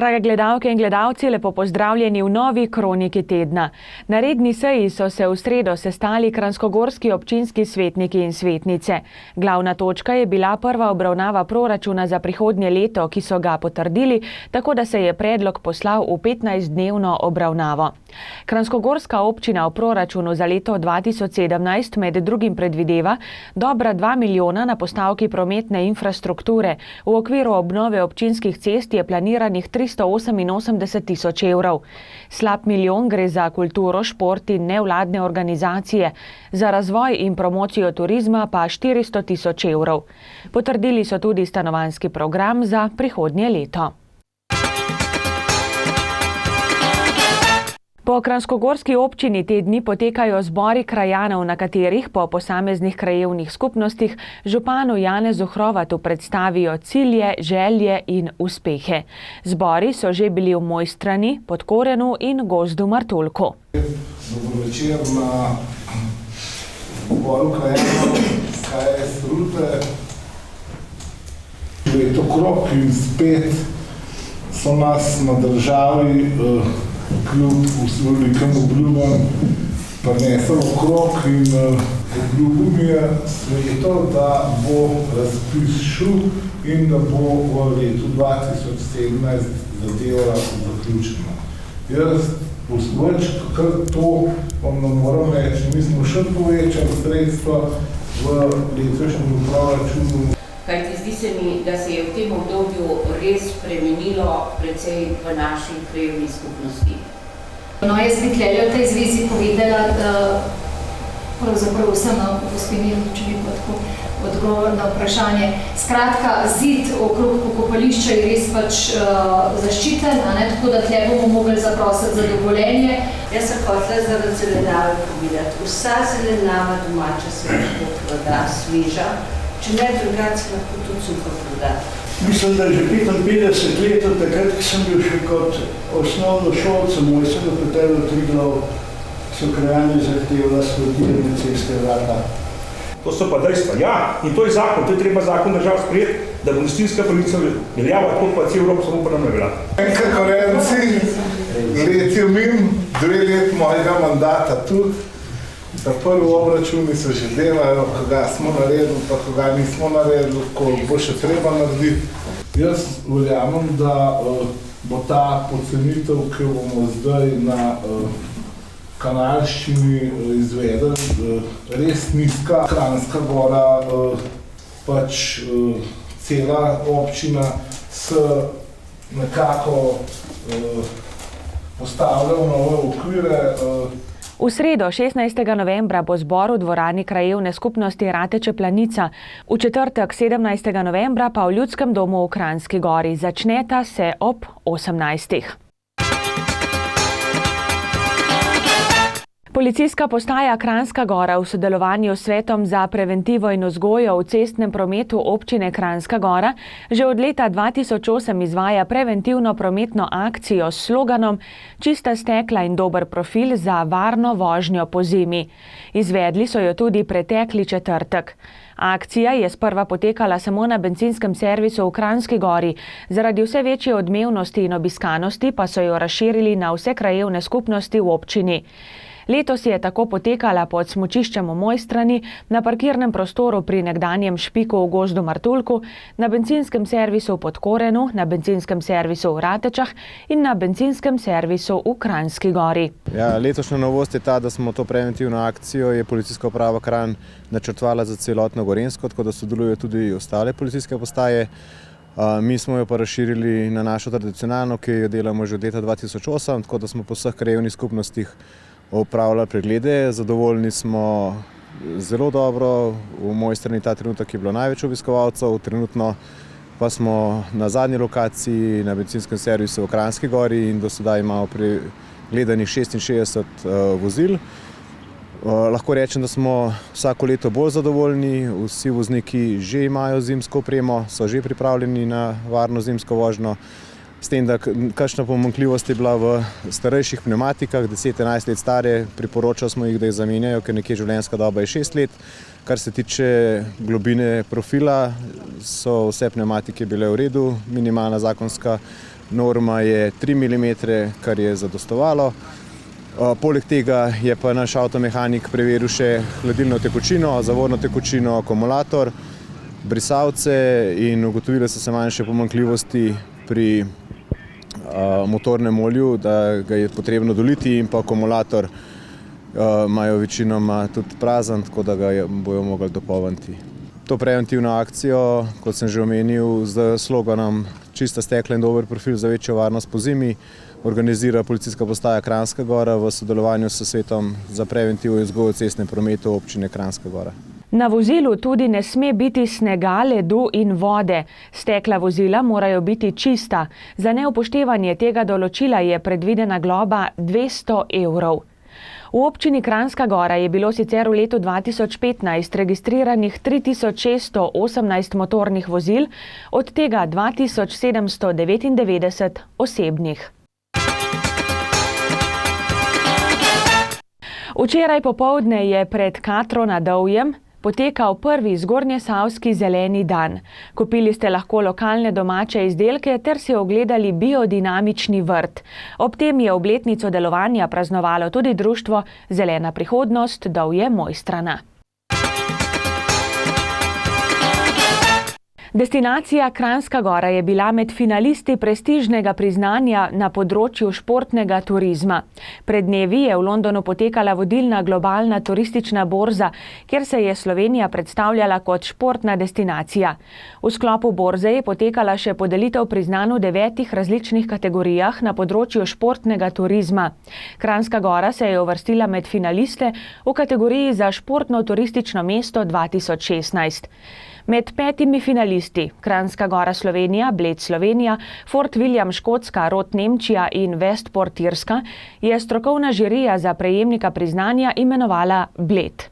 Drage gledalke in gledalci, lepo pozdravljeni v novi kroniki tedna. Na redni seji so se v sredo sestali kranjskogorski občinski svetniki in svetnice. Glavna točka je bila prva obravnava proračuna za prihodnje leto, ki so ga potrdili, tako da se je predlog poslal v 15-dnevno obravnavo. Kranjskogorska občina v proračunu za leto 2017 med drugim predvideva dobra 2 milijona na postavki prometne infrastrukture. V okviru obnove občinskih cest je planiranih 388 tisoč evrov. Slab milijon gre za kulturo, šport in nevladne organizacije, za razvoj in promocijo turizma pa 400 tisoč evrov. Potrdili so tudi stanovanjski program za prihodnje leto. Po kranjskogorski občini te dni potekajo zbori krajanov, na katerih po posameznih krajevnih skupnostih županu Janezu Hrovatu predstavijo cilje, želje in uspehe. Zbori so že bili v Mojstrani, Podkorenu in Gozdu Martuljku. Dobro večer na zboru krajanov KS Rute. Leto krok in spet so nas na državi kljub velikem obljubam prinesel okrog in obljubil mi je sveto, da bo razpis šel in da bo v letu 2017 zadeva zaključena. Jaz več kar to vam ne moram reči, mi smo še povečali sredstva v letošnjem proračunu. Kajti zdi se mi, da se je v tem obdobju res spremenilo precej v naši krajevni skupnosti. No, jaz bi tlele v tej zvezi povedala, da pravzaprav vsem gospinil, če bi pa tako odgovor na vprašanje. Skratka, zid okrog pokopališča je res pač zaščiten, tako da tle bomo mogli zaprositi za dovoljenje. Jaz sem hotela zaradi zelenjave povedati. Vsa zelenjava domača se lahko proda, sveža, če ne drugače lahko tudi suho proda. Mislim, da že 55 let od takrat, ki sem bil še kot osnovnošolca mojstrega hotela Triglav, so krajani zahtevali asfaltirane ceste vrata. To so pa dejstva. Ja, in to je zakon, to je treba zakon držav sprejeti, da bo gostinska pravica veljava, tako pa cel Evropa samo pa nam ne velja. Konkurenci, let je mim, 2 let mojega mandata tudi. Ta prvi obračuni se že delajo, koga smo naredili, pa koga nismo naredili, ko bo še treba narediti. Jaz verjamem, da bo ta pocenitev, ki jo bomo zdaj na kanalščini izvedeli, res nizka. Kranjska Gora, pač cela občina se nekako postavlja v nove okvire. V sredo 16. novembra bo zbor v dvorani krajevne skupnosti Rateče Planica, v četrtek 17. novembra pa v Ljudskem domu v Kranjski Gori. Začneta se ob 18. Policijska postaja Kranjska Gora v sodelovanju s Svetom za preventivo in vzgojo v cestnem prometu občine Kranjska Gora že od leta 2008 izvaja preventivno prometno akcijo s sloganom Čista stekla in dober profil za varno vožnjo pozimi. Izvedli so jo tudi pretekli četrtek. Akcija je sprva potekala samo na bencinskem servisu v Kranjski Gori, zaradi vse večje odmevnosti in obiskanosti pa so jo razširili na vse krajevne skupnosti v občini. Letos je tako potekala pod smučiščem v Mojstrani, na parkirnem prostoru pri nekdanjem Špiku v Gozdu Martuljku, na bencinskem servisu v Podkorenu, na bencinskem servisu v Ratečah in na bencinskem servisu v Kranjski Gori. Ja, letošnja novost je ta, da smo to preventivno akcijo je policijska uprava Kranj načrtovala za celotno Gorenjsko, tako da sodelujejo tudi ostale policijske postaje. Mi smo jo pa razširili na našo tradicionalno, ki jo delamo že od leta 2008, tako da smo po vseh krajevnih skupnostih opravljali preglede. Zadovoljni smo zelo dobro. V Mojstrani ta trenutek je bilo največ obiskovalcev, trenutno pa smo na zadnji lokaciji na bencinskem servisu v Kranjski Gori in do sedaj imamo pregledanih 66 vozil. Lahko rečem, da smo vsako leto bolj zadovoljni, vsi vozniki že imajo zimsko opremo, so že pripravljeni na varno zimsko vožnjo. S tem, da kakšna pomanjkljivost je bila v starejših pneumatikah, 10-11 let stare, priporočali smo jih, da jih zamenjajo, ker nekje življenjska doba je 6 let. Kar se tiče globine profila, so vse pneumatike bile v redu, minimalna zakonska norma je 3 mm, kar je zadostovalo. Poleg tega je pa naš avtomehanik preveril še hladilno tekočino, zavorno tekočino, akumulator, brisavce in ugotovile so se manjše pomanjkljivosti pri motornem olju, da ga je potrebno doliti, in pa akumulator imajo večinoma tudi prazen, tako da ga bojo mogli dopolniti. To preventivno akcijo, kot sem že omenil, z sloganom Čista stekla in dober profil za večjo varnost po zimi organizira Policijska postaja Kranjska Gora v sodelovanju s Svetom za preventivo in vzgojo v cestnem prometu občine Kranjska Gora. Na vozilu tudi ne sme biti snega, ledu in vode. Stekla vozila morajo biti čista. Za neupoštevanje tega določila je predvidena globa 200 €. V občini Kranjska Gora je bilo sicer v letu 2015 registriranih 3618 motornih vozil, od tega 2799 osebnih. Včeraj popoldne je pred Katro na Dovjem potekal prvi zgornjesavski zeleni dan. Kupili ste lahko lokalne domače izdelke ter si ogledali biodinamični vrt. Ob tem je obletnico delovanja praznovalo tudi društvo Zelena prihodnost Dovje Mojstrana. Destinacija Kranjska Gora je bila med finalisti prestižnega priznanja na področju športnega turizma. Pred dnevi je v Londonu potekala vodilna globalna turistična borza, kjer se je Slovenija predstavljala kot športna destinacija. V sklopu borze je potekala še podelitev priznanj v 9 različnih kategorijah na področju športnega turizma. Kranjska Gora se je uvrstila med finaliste v kategoriji za športno turistično mesto 2016. Med 5 finalisti Kranjska Gora Slovenija, Bled Slovenija, Fort William Škotska, Rot Nemčija in Westport Irska je strokovna žirija za prejemnika priznanja imenovala Bled.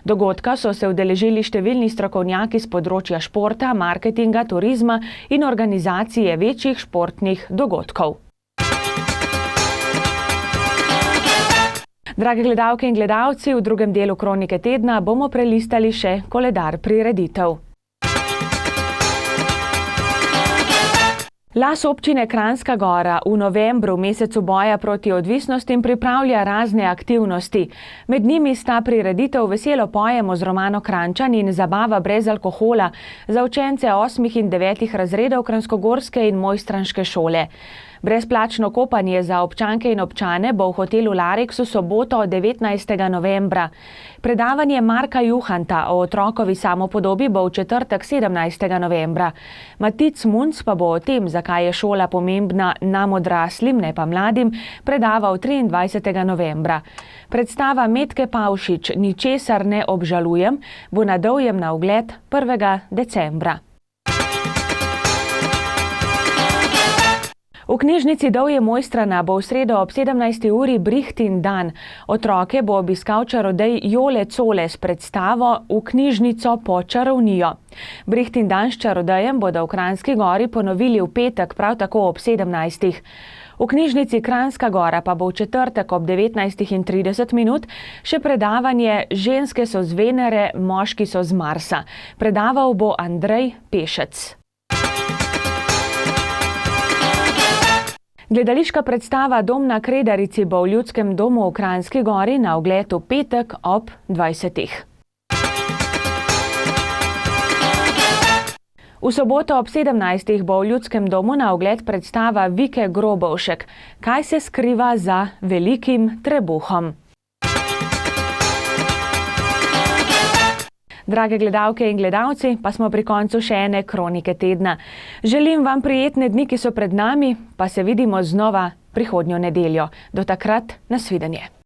Dogodka so se udeležili številni strokovnjaki z področja športa, marketinga, turizma in organizacije večjih športnih dogodkov. Drage gledalke in gledalci, v drugem delu Kronike tedna bomo prelistali še koledar prireditev. Las občine Kranjska Gora v novembru, mesecu boja proti odvisnostim, pripravlja razne aktivnosti. Med njimi sta prireditev Veselo pojemo z Romano Kranjčan in zabava brez alkohola za učence 8. in 9. razredov Kranjskogorske in Mojstranške šole. Brezplačno kopanje za občanke in občane bo v hotelu Larix v soboto 19. novembra. Predavanje Marka Juhanta o otrokovi samopodobi bo v četrtek 17. novembra. Matic Munc pa bo o tem, zakaj je šola pomembna nam odraslim, ne pa mladim, predaval 23. novembra. Predstava Metke Pavšič Ničesar ne obžalujem bo na Dovjem na ogled 1. decembra. V knjižnici Dovje Mojstrana bo v sredo ob 17. uri Brihtin dan. Otroke bo obiskal čarodej Jole Cole s predstavo V knjižnico po čarovnijo. Brihtin dan s čarodejem bodo v Kranjski Gori ponovili v petek, prav tako ob 17. V knjižnici Kranjska Gora pa bo v četrtek ob 19:30 še predavanje Ženske so z Venere, moški so z Marsa. Predaval bo Andrej Pešec. Gledališka predstava Dom na Kredarici bo v Ljudskem domu v Kranjski Gori na ogled v petek ob 20. V soboto ob 17. bo v Ljudskem domu na ogled predstava Vike Grobovšek, kaj se skriva za velikim trebuhom. Drage gledalke in gledalci, pa smo pri koncu še ene Kronike tedna. Želim vam prijetne dni, ki so pred nami, pa se vidimo znova prihodnjo nedeljo. Do takrat, nasvidenje.